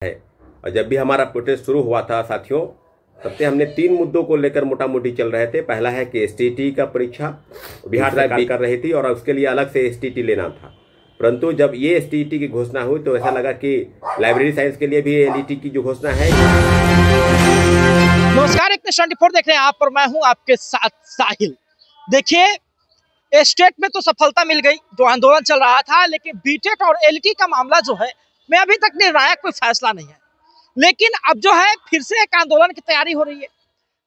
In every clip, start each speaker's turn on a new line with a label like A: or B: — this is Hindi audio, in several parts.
A: है। और जब भी हमारा प्रोटेस्ट शुरू हुआ था साथियों, तब से हमने 3 मुद्दों को लेकर मोटा मोटी चल रहे थे। पहला है कि एसटीटी का परीक्षा बिहार सरकार कर रही थी और उसके लिए अलग से एसटीटी लेना था, परंतु जब ये एसटीटी की घोषणा हुई तो ऐसा लगा कि लाइब्रेरी साइंस के लिए भी एलईटी की जो घोषणा है।
B: नमस्कार, एक 24 देख रहे हैं आप और मैं हूं आपके साथ साहिल। देखिए, स्टेट में तो सफलता मिल गई, जो आंदोलन चल रहा था, लेकिन बीटेट और एलईटी का मामला जो है में अभी तक निर्णायक कोई फैसला नहीं है। लेकिन अब जो है फिर से एक आंदोलन की तैयारी हो रही है।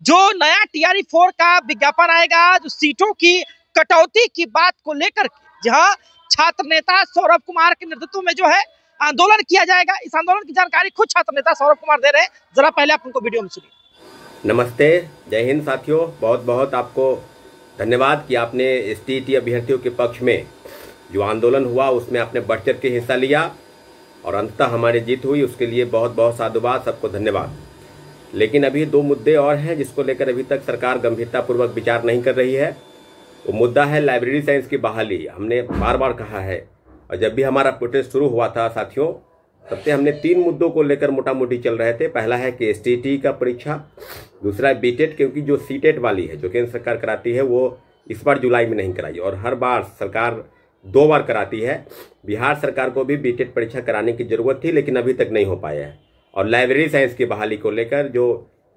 B: जो नया टीआरई 4 का विज्ञापन आएगा, जो सीटों की कटौती की बात को लेकर, जहां छात्र नेता सौरभ कुमार के नेतृत्व में जो है आंदोलन किया जाएगा। इस आंदोलन की जानकारी खुद छात्र नेता सौरभ कुमार दे रहे हैं। जरा पहले आप उनको वीडियो में सुनिए।
A: नमस्ते, जय हिंद साथियों, बहुत बहुत आपको धन्यवाद कि आपने एसटीटी अभ्यर्थियों के पक्ष में जो आंदोलन हुआ उसमें आपने बढ़ चढ़ के हिस्सा लिया और अंततः हमारी जीत हुई, उसके लिए बहुत बहुत साधुवाद, सबको धन्यवाद। लेकिन अभी 2 मुद्दे और हैं जिसको लेकर अभी तक सरकार गंभीरतापूर्वक विचार नहीं कर रही है। वो मुद्दा है लाइब्रेरी साइंस की बहाली। हमने बार बार कहा है और जब भी हमारा प्रोटेस्ट शुरू हुआ था साथियों, तब से हमने 3 मुद्दों को लेकर मोटा मोटी चल रहे थे। पहला है कि एसटीटी का परीक्षा, दूसरा है बीटेट, क्योंकि जो सीटेट वाली है जो केंद्र सरकार कराती है वो इस बार जुलाई में नहीं कराई और हर बार सरकार 2 बार कराती है। बिहार सरकार को भी बीटेट परीक्षा कराने की जरूरत थी, लेकिन अभी तक नहीं हो पाया है। और लाइब्रेरी साइंस की बहाली को लेकर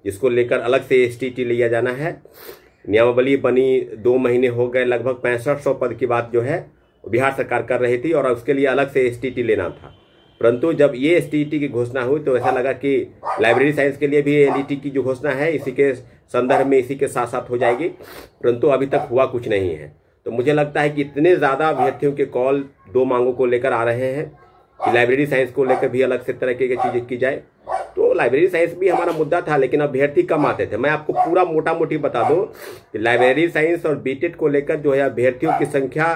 A: जिसको लेकर अलग से एसटीटी लिया जाना है, नियमावली बनी 2 महीने हो गए, लगभग 6500 पद की बात जो है बिहार सरकार कर रही थी और उसके लिए अलग से एसटीटी लेना था, परंतु जब ये एसटीटी की घोषणा हुई तो ऐसा लगा कि लाइब्रेरी साइंस के लिए भी एलईटी की जो घोषणा है इसी के संदर्भ में इसी के साथ साथ हो जाएगी, परंतु अभी तक हुआ कुछ नहीं है। तो मुझे लगता है कि इतने ज़्यादा अभ्यर्थियों के कॉल 2 मांगों को लेकर आ रहे हैं कि लाइब्रेरी साइंस को लेकर भी अलग से तरह की चीज़ें की जाए। तो लाइब्रेरी साइंस भी हमारा मुद्दा था, लेकिन अभ्यर्थी कम आते थे। मैं आपको पूरा मोटा मोटी बता दूं कि लाइब्रेरी साइंस और बीटेट को लेकर जो है अभ्यर्थियों की संख्या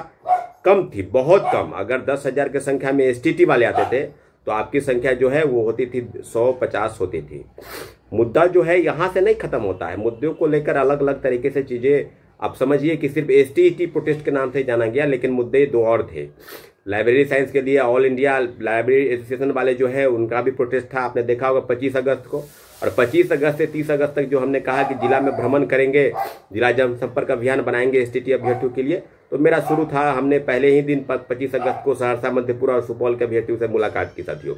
A: कम थी, बहुत कम। अगर 10,000 की संख्या में एसटीटी वाले आते थे तो आपकी संख्या जो है वो होती थी 150 होती थी। मुद्दा जो है यहाँ से नहीं खत्म होता है। मुद्दों को लेकर अलग अलग तरीके से चीज़ें, आप समझिए कि सिर्फ एसटीटी प्रोटेस्ट के नाम से जाना गया, लेकिन मुद्दे 2 और थे। लाइब्रेरी साइंस के लिए ऑल इंडिया लाइब्रेरी एसोसिएशन वाले जो है उनका भी प्रोटेस्ट था, आपने देखा होगा 25 अगस्त को। और 25 अगस्त से 30 अगस्त तक जो हमने कहा कि जिला में भ्रमण करेंगे, जिला जनसंपर्क अभियान बनाएंगे एसटीटी अभ्यर्थियों के लिए, तो मेरा शुरू था। हमने पहले ही दिन 25 अगस्त को सहरसा, मधेपुरा और सुपौल के अभ्यर्थियों से मुलाकात की साथियों।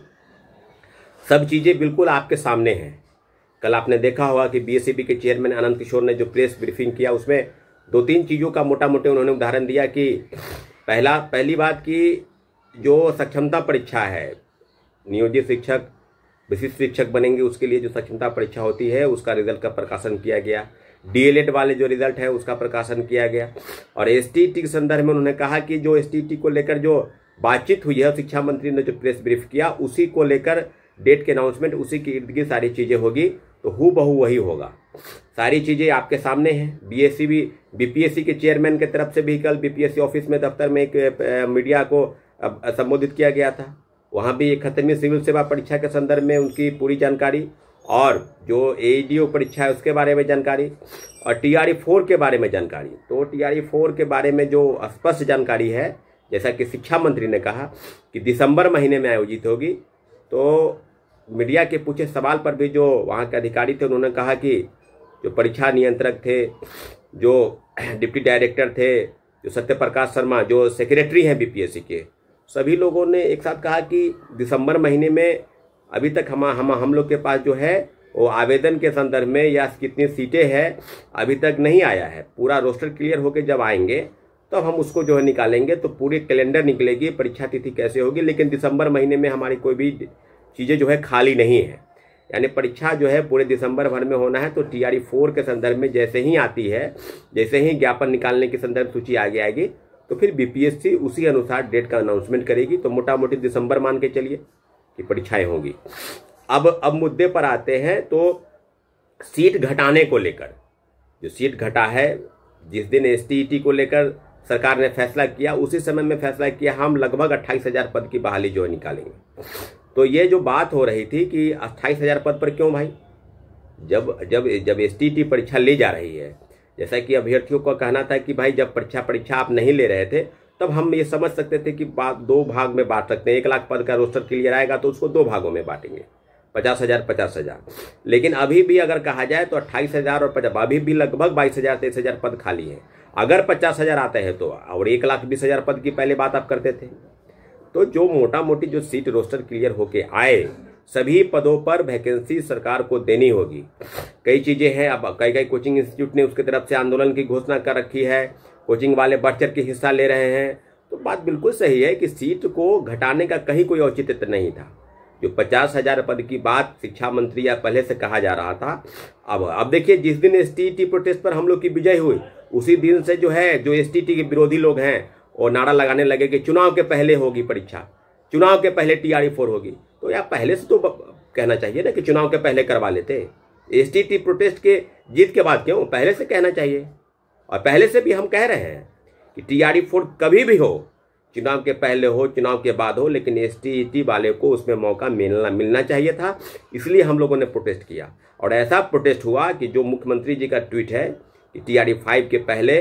A: सब चीज़ें बिल्कुल आपके सामने हैं। कल आपने देखा होगा कि बीएसईबी के चेयरमैन आनंद किशोर ने जो प्रेस ब्रीफिंग किया उसमें 2-3 चीज़ों का मोटा मोटे उन्होंने उदाहरण दिया कि पहली बात की जो सक्षमता परीक्षा है, नियोजित शिक्षक विशिष्ट शिक्षक बनेंगे उसके लिए जो सक्षमता परीक्षा होती है उसका रिजल्ट का प्रकाशन किया गया। डीएलएड वाले जो रिजल्ट है उसका प्रकाशन किया गया। और एसटीटी के संदर्भ में उन्होंने कहा कि जो एसटीटी को लेकर जो बातचीत हुई है, शिक्षा मंत्री ने जो प्रेस ब्रीफ किया उसी को लेकर डेट के अनाउंसमेंट उसी के इर्द गिर्द सारी चीज़ें होगी, तो हूबहू वही होगा। सारी चीज़ें आपके सामने हैं। बीपीएससी के चेयरमैन की तरफ से भी कल बीपीएससी ऑफिस में दफ्तर में एक मीडिया को संबोधित किया गया था। वहाँ भी 71वीं सिविल सेवा परीक्षा के संदर्भ में उनकी पूरी जानकारी और जो एईडीओ परीक्षा है उसके बारे में जानकारी और टीआरई 4 के बारे में जानकारी। तो टीआरई 4 के बारे में जो स्पष्ट जानकारी है, जैसा कि शिक्षा मंत्री ने कहा कि दिसंबर महीने में आयोजित होगी, तो मीडिया के पूछे सवाल पर भी जो वहाँ के अधिकारी थे उन्होंने कहा कि जो परीक्षा नियंत्रक थे, जो डिप्टी डायरेक्टर थे, जो सत्यप्रकाश शर्मा जो सेक्रेटरी हैं बीपीएससी के, सभी लोगों ने एक साथ कहा कि दिसंबर महीने में अभी तक हम लोग के पास जो है वो आवेदन के संदर्भ में या कितनी सीटें हैं अभी तक नहीं आया है। पूरा रोस्टर क्लियर होकर जब आएंगे तब हम उसको जो है निकालेंगे, तो पूरी कैलेंडर निकलेगी, परीक्षा तिथि कैसे होगी। लेकिन दिसंबर महीने में हमारी कोई भी चीज़ें जो है खाली नहीं है, यानी परीक्षा जो है पूरे दिसंबर भर में होना है। तो टीआरई 4 के संदर्भ में जैसे ही आती है, जैसे ही ज्ञापन निकालने की संदर्भ सूची आगे आएगी, तो फिर बीपीएससी उसी अनुसार डेट का अनाउंसमेंट करेगी। तो मोटा मोटी दिसंबर मान के चलिए कि परीक्षाएं होंगी। अब मुद्दे पर आते हैं। तो सीट घटाने को लेकर जो सीट घटा है, जिस दिन एसटीटी को लेकर सरकार ने फैसला किया उसी समय में फैसला किया हम लगभग 28,000 पद की बहाली जो है निकालेंगे। तो ये जो बात हो रही थी कि 28,000 पद पर क्यों भाई, जब एसटीटी परीक्षा ली जा रही है, जैसा कि अभ्यर्थियों का कहना था कि भाई जब परीक्षा आप नहीं ले रहे थे तब हम ये समझ सकते थे कि 2 भाग में बांट सकते हैं। 1 लाख पद का रोस्टर क्लियर आएगा तो उसको 2 भागों में बांटेंगे। 50,000 50,000। लेकिन अभी भी अगर कहा जाए तो 28,000 और 50, अभी भी लगभग 22,000 23,000 पद खाली हैं। अगर 50,000 आते हैं तो, और 1,20,000 पद की पहले बात आप करते थे, तो जो मोटा मोटी जो सीट रोस्टर क्लियर होके आए, सभी पदों पर वैकेंसी सरकार को देनी होगी। कई चीजें हैं, अब कई कोचिंग इंस्टीट्यूट ने उसकी तरफ से आंदोलन की घोषणा कर रखी है, कोचिंग वाले बढ़ चढ़ के हिस्सा ले रहे हैं। तो बात बिल्कुल सही है कि सीट को घटाने का कहीं कोई औचित्य नहीं था। जो 50,000 पद की बात शिक्षा मंत्री या पहले से कहा जा रहा था, अब देखिए, जिस दिन एसटीईटी प्रोटेस्ट पर हम लोग की विजय हुई, उसी दिन से जो है, जो एसटीईटी के विरोधी लोग हैं, वो नारा लगाने लगे कि चुनाव के पहले होगी परीक्षा, चुनाव के पहले TRE-4 होगी। तो यार पहले से तो कहना चाहिए ना कि चुनाव के पहले करवा लेते। एसटीईटी प्रोटेस्ट के जीत के बाद क्यों, पहले से कहना चाहिए। और पहले से भी हम कह रहे हैं कि TRE-4 कभी भी हो, चुनाव के पहले हो, चुनाव के बाद हो, लेकिन एसटीईटी वाले को उसमें मौका मिलना चाहिए था। इसलिए हम लोगों ने प्रोटेस्ट किया, और ऐसा प्रोटेस्ट हुआ कि जो मुख्यमंत्री जी का ट्वीट है कि TRE-5 के पहले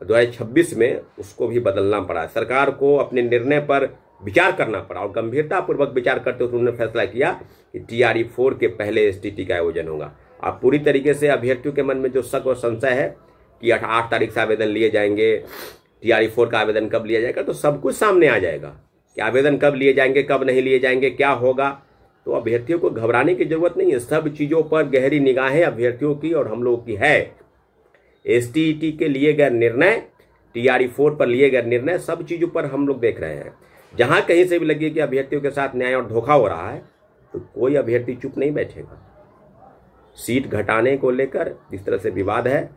A: 2026 में, उसको भी बदलना पड़ा। सरकार को अपने निर्णय पर विचार करना पड़ा, और गंभीरतापूर्वक विचार करते हुए उन्होंने फैसला किया कि TRE-4 के पहले एसटीईटी का आयोजन होगा। अब पूरी तरीके से अभ्यर्थियों के मन में जो शक और संशय है कि 8 तारीख से आवेदन लिए जाएंगे, TRE-4 का आवेदन कब लिया जाएगा, तो सब कुछ सामने आ जाएगा कि आवेदन कब लिए जाएंगे, कब नहीं लिए जाएंगे, क्या होगा। तो अभ्यर्थियों को घबराने की जरूरत नहीं है। सब चीज़ों पर गहरी निगाहें अभ्यर्थियों की और हम लोगों की है। एसटीईटी के लिए गए निर्णय, TRE-4 पर लिए गए निर्णय, सब चीज़ों पर हम लोग देख रहे हैं। जहां कहीं से भी लगे कि अभ्यर्थियों के साथ न्याय और धोखा हो रहा है, तो कोई अभ्यर्थी चुप नहीं बैठेगा। सीट घटाने को लेकर जिस तरह से विवाद है,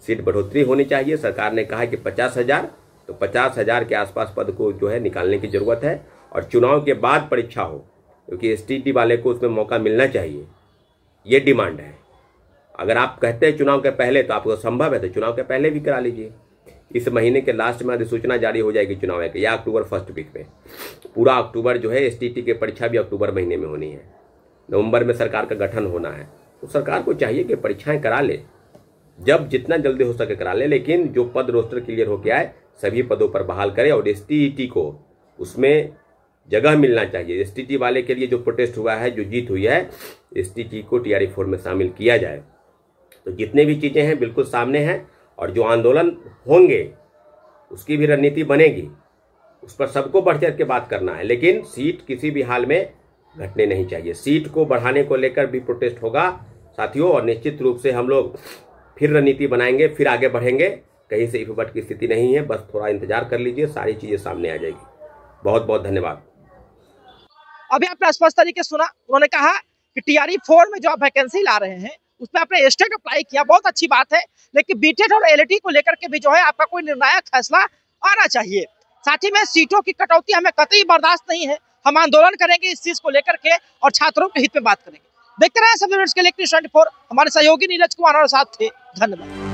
A: सीट बढ़ोतरी होनी चाहिए। सरकार ने कहा कि 50,000, तो 50,000 के आसपास पद को जो है निकालने की जरूरत है, और चुनाव के बाद परीक्षा हो, क्योंकि एसटीईटी वाले को उसमें मौका मिलना चाहिए। ये डिमांड है। अगर आप कहते हैं चुनाव के पहले, तो आपको संभव है तो चुनाव के पहले भी करा लीजिए। इस महीने के लास्ट में अधिसूचना जारी हो जाएगी चुनाव की, या अक्टूबर फर्स्ट वीक में। पूरा अक्टूबर जो है, एसटीईटी की परीक्षा भी अक्टूबर महीने में होनी है। नवंबर में सरकार का गठन होना है, तो सरकार को चाहिए कि परीक्षाएं करा ले, जब जितना जल्दी हो सके करा ले, लेकिन जो पद रोस्टर क्लियर होके आए, सभी पदों पर बहाल करे, और एसटीईटी को उसमें जगह मिलना चाहिए। एसटीईटी वाले के लिए जो प्रोटेस्ट हुआ है, जो जीत हुई है, एसटीईटी को TRE-4 में शामिल किया जाए। तो जितने भी चीज़ें हैं बिल्कुल सामने हैं, और जो आंदोलन होंगे उसकी भी रणनीति बनेगी, उस पर सबको बढ़ चढ़ के बात करना है। लेकिन सीट किसी भी हाल में घटने नहीं चाहिए। सीट को बढ़ाने को लेकर भी प्रोटेस्ट होगा साथियों, और निश्चित रूप से हम लोग फिर रणनीति बनाएंगे, फिर आगे बढ़ेंगे। कहीं से इफबट की स्थिति नहीं है, बस थोड़ा इंतजार कर लीजिए, सारी चीजें सामने आ जाएगी। बहुत बहुत धन्यवाद।
B: अभी आपने स्पष्ट तरीके सुना, उन्होंने कहा कि TRE-4 में जो आप वैकेंसी ला रहे हैं, उसमें आपने एस्टेट अप्लाई किया, बहुत अच्छी बात है, लेकिन बीटेट और एलईटी को लेकर के भी जो है आपका कोई निर्णायक फैसला आना चाहिए। साथ ही में सीटों की कटौती हमें कतई बर्दाश्त नहीं है। हम आंदोलन करेंगे इस चीज को लेकर के, और छात्रों के हित में बात करेंगे। देखते रहे सब के लिए News 24। हमारे सहयोगी नीरज कुमार और साथ थे। धन्यवाद।